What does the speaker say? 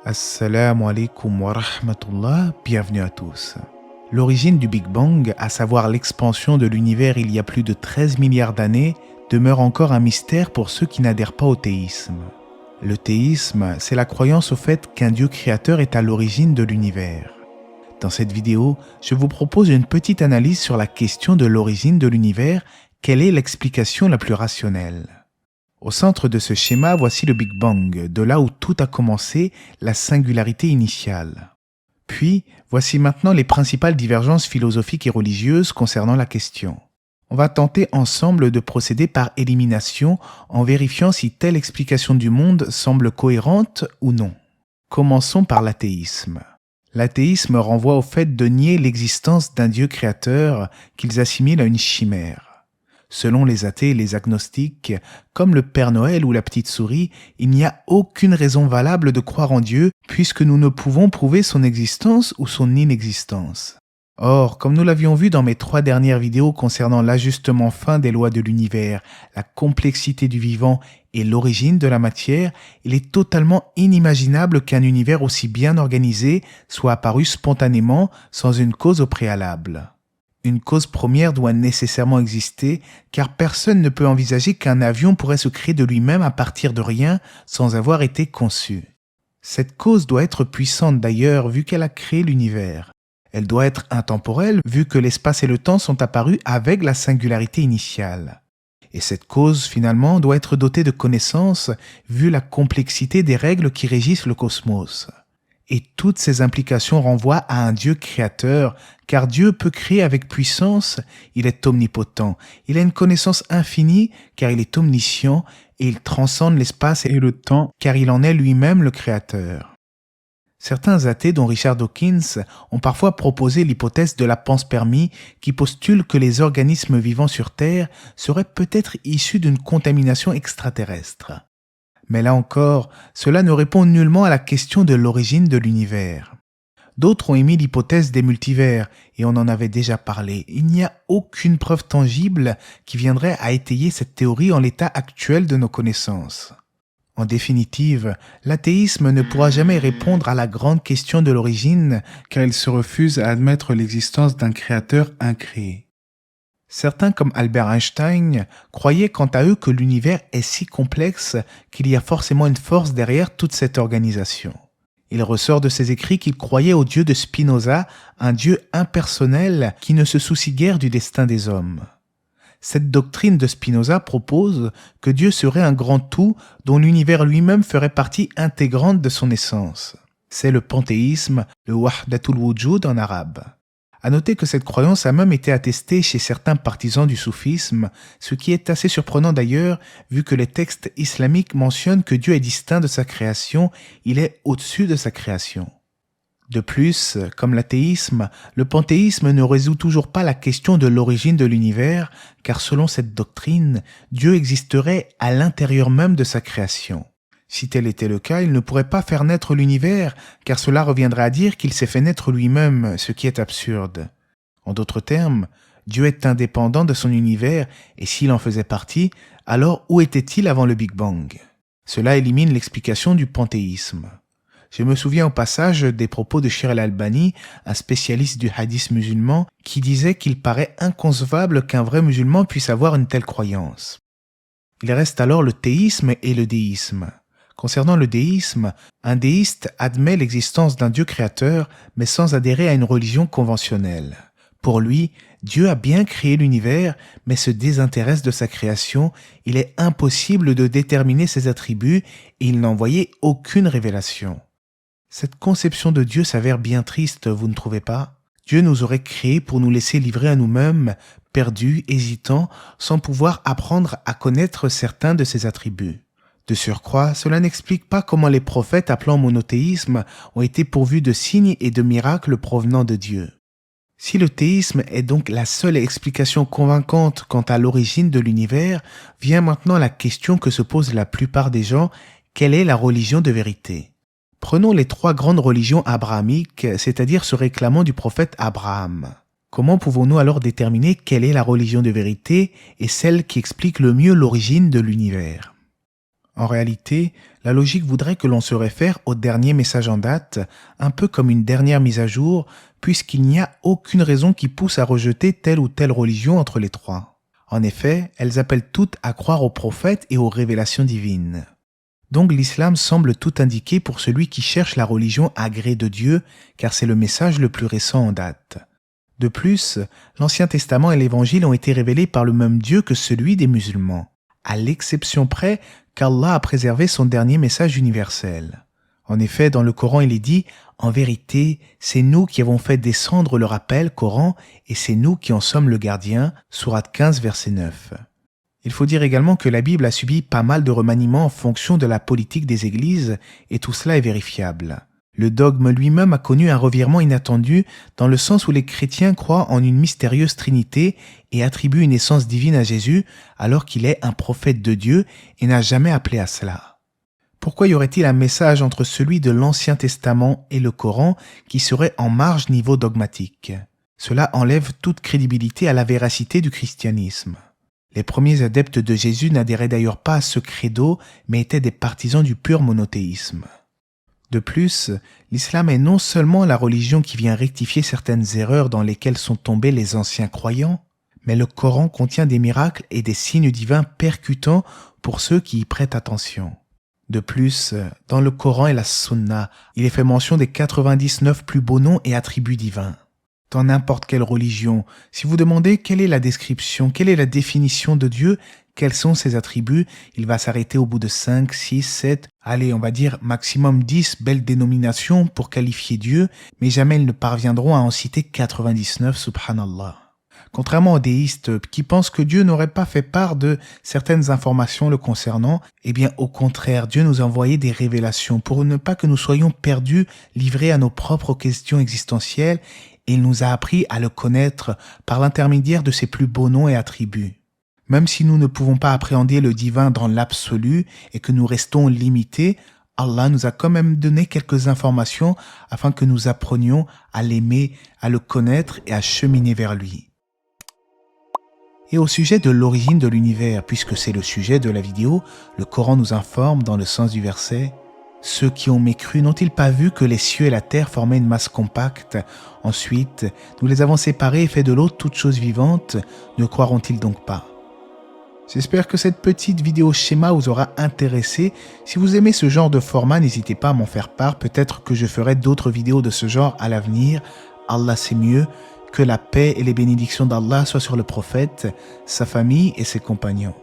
Assalamu alaikum wa rahmatullah, bienvenue à tous. L'origine du Big Bang, à savoir l'expansion de l'univers il y a plus de 13 milliards d'années, demeure encore un mystère pour ceux qui n'adhèrent pas au théisme. Le théisme, c'est la croyance au fait qu'un Dieu créateur est à l'origine de l'univers. Dans cette vidéo, je vous propose une petite analyse sur la question de l'origine de l'univers. Quelle est l'explication la plus rationnelle ? Au centre de ce schéma, voici le Big Bang, de là où tout a commencé, la singularité initiale. Puis, voici maintenant les principales divergences philosophiques et religieuses concernant la question. On va tenter ensemble de procéder par élimination en vérifiant si telle explication du monde semble cohérente ou non. Commençons par l'athéisme. L'athéisme renvoie au fait de nier l'existence d'un Dieu créateur qu'ils assimilent à une chimère. Selon les athées et les agnostiques, comme le Père Noël ou la petite souris, il n'y a aucune raison valable de croire en Dieu puisque nous ne pouvons prouver son existence ou son inexistence. Or, comme nous l'avions vu dans mes 3 dernières vidéos concernant l'ajustement fin des lois de l'univers, la complexité du vivant et l'origine de la matière, il est totalement inimaginable qu'un univers aussi bien organisé soit apparu spontanément sans une cause au préalable. Une cause première doit nécessairement exister, car personne ne peut envisager qu'un avion pourrait se créer de lui-même à partir de rien sans avoir été conçu. Cette cause doit être puissante d'ailleurs, vu qu'elle a créé l'univers. Elle doit être intemporelle, vu que l'espace et le temps sont apparus avec la singularité initiale. Et cette cause, finalement, doit être dotée de connaissances, vu la complexité des règles qui régissent le cosmos. Et toutes ces implications renvoient à un Dieu créateur, car Dieu peut créer avec puissance, il est omnipotent, il a une connaissance infinie, car il est omniscient, et il transcende l'espace et le temps, car il en est lui-même le créateur. Certains athées, dont Richard Dawkins, ont parfois proposé l'hypothèse de la panspermie qui postule que les organismes vivants sur Terre seraient peut-être issus d'une contamination extraterrestre. Mais là encore, cela ne répond nullement à la question de l'origine de l'univers. D'autres ont émis l'hypothèse des multivers, et on en avait déjà parlé. Il n'y a aucune preuve tangible qui viendrait à étayer cette théorie en l'état actuel de nos connaissances. En définitive, l'athéisme ne pourra jamais répondre à la grande question de l'origine, car il se refuse à admettre l'existence d'un créateur incréé. Certains, comme Albert Einstein, croyaient quant à eux que l'univers est si complexe qu'il y a forcément une force derrière toute cette organisation. Il ressort de ses écrits qu'il croyait au Dieu de Spinoza, un Dieu impersonnel qui ne se soucie guère du destin des hommes. Cette doctrine de Spinoza propose que Dieu serait un grand tout dont l'univers lui-même ferait partie intégrante de son essence. C'est le panthéisme, le wahdatul wujud en arabe. À noter que cette croyance a même été attestée chez certains partisans du soufisme, ce qui est assez surprenant d'ailleurs, vu que les textes islamiques mentionnent que Dieu est distinct de sa création, il est au-dessus de sa création. De plus, comme l'athéisme, le panthéisme ne résout toujours pas la question de l'origine de l'univers, car selon cette doctrine, Dieu existerait à l'intérieur même de sa création. Si tel était le cas, il ne pourrait pas faire naître l'univers, car cela reviendrait à dire qu'il s'est fait naître lui-même, ce qui est absurde. En d'autres termes, Dieu est indépendant de son univers, et s'il en faisait partie, alors où était-il avant le Big Bang ? Cela élimine l'explication du panthéisme. Je me souviens au passage des propos de Sheikh al-Albani, un spécialiste du hadith musulman, qui disait qu'il paraît inconcevable qu'un vrai musulman puisse avoir une telle croyance. Il reste alors le théisme et le déisme. Concernant le déisme, un déiste admet l'existence d'un Dieu créateur, mais sans adhérer à une religion conventionnelle. Pour lui, Dieu a bien créé l'univers, mais se désintéresse de sa création, il est impossible de déterminer ses attributs et il n'a envoyé aucune révélation. Cette conception de Dieu s'avère bien triste, vous ne trouvez pas ? Dieu nous aurait créés pour nous laisser livrer à nous-mêmes, perdus, hésitants, sans pouvoir apprendre à connaître certains de ses attributs. De surcroît, cela n'explique pas comment les prophètes appelant monothéisme ont été pourvus de signes et de miracles provenant de Dieu. Si le théisme est donc la seule explication convaincante quant à l'origine de l'univers, vient maintenant la question que se posent la plupart des gens, quelle est la religion de vérité ? Prenons les 3 grandes religions abrahamiques, c'est-à-dire se réclamant du prophète Abraham. Comment pouvons-nous alors déterminer quelle est la religion de vérité et celle qui explique le mieux l'origine de l'univers ? En réalité, la logique voudrait que l'on se réfère au dernier message en date, un peu comme une dernière mise à jour, puisqu'il n'y a aucune raison qui pousse à rejeter telle ou telle religion entre les trois. En effet, elles appellent toutes à croire aux prophètes et aux révélations divines. Donc l'islam semble tout indiquer pour celui qui cherche la religion agréée de Dieu, car c'est le message le plus récent en date. De plus, l'Ancien Testament et l'Évangile ont été révélés par le même Dieu que celui des musulmans, à l'exception près qu'Allah a préservé son dernier message universel. En effet, dans le Coran, il est dit « En vérité, c'est nous qui avons fait descendre le rappel Coran et c'est nous qui en sommes le gardien » Sourate 15, verset 9. Il faut dire également que la Bible a subi pas mal de remaniements en fonction de la politique des églises et tout cela est vérifiable. Le dogme lui-même a connu un revirement inattendu dans le sens où les chrétiens croient en une mystérieuse trinité et attribuent une essence divine à Jésus alors qu'il est un prophète de Dieu et n'a jamais appelé à cela. Pourquoi y aurait-il un message entre celui de l'Ancien Testament et le Coran qui serait en marge niveau dogmatique? Cela enlève toute crédibilité à la véracité du christianisme. Les premiers adeptes de Jésus n'adhéraient d'ailleurs pas à ce credo mais étaient des partisans du pur monothéisme. De plus, l'islam est non seulement la religion qui vient rectifier certaines erreurs dans lesquelles sont tombés les anciens croyants, mais le Coran contient des miracles et des signes divins percutants pour ceux qui y prêtent attention. De plus, dans le Coran et la Sunna, il est fait mention des 99 plus beaux noms et attributs divins. Dans n'importe quelle religion, si vous demandez quelle est la description, quelle est la définition de Dieu, quels sont ses attributs, il va s'arrêter au bout de 5, 6, 7, allez, on va dire maximum 10 belles dénominations pour qualifier Dieu, mais jamais ils ne parviendront à en citer 99, subhanallah. Contrairement aux déistes qui pensent que Dieu n'aurait pas fait part de certaines informations le concernant, eh bien au contraire, Dieu nous a envoyé des révélations pour ne pas que nous soyons perdus, livrés à nos propres questions existentielles, et il nous a appris à le connaître par l'intermédiaire de ses plus beaux noms et attributs. Même si nous ne pouvons pas appréhender le divin dans l'absolu et que nous restons limités, Allah nous a quand même donné quelques informations afin que nous apprenions à l'aimer, à le connaître et à cheminer vers lui. Et au sujet de l'origine de l'univers, puisque c'est le sujet de la vidéo, le Coran nous informe dans le sens du verset « Ceux qui ont mécru n'ont-ils pas vu que les cieux et la terre formaient une masse compacte? Ensuite, nous les avons séparés et fait de l'eau toute chose vivante, ne croiront-ils donc pas ?» J'espère que cette petite vidéo schéma vous aura intéressé. Si vous aimez ce genre de format, n'hésitez pas à m'en faire part. Peut-être que je ferai d'autres vidéos de ce genre à l'avenir. Allah sait mieux. Que la paix et les bénédictions d'Allah soient sur le prophète, sa famille et ses compagnons.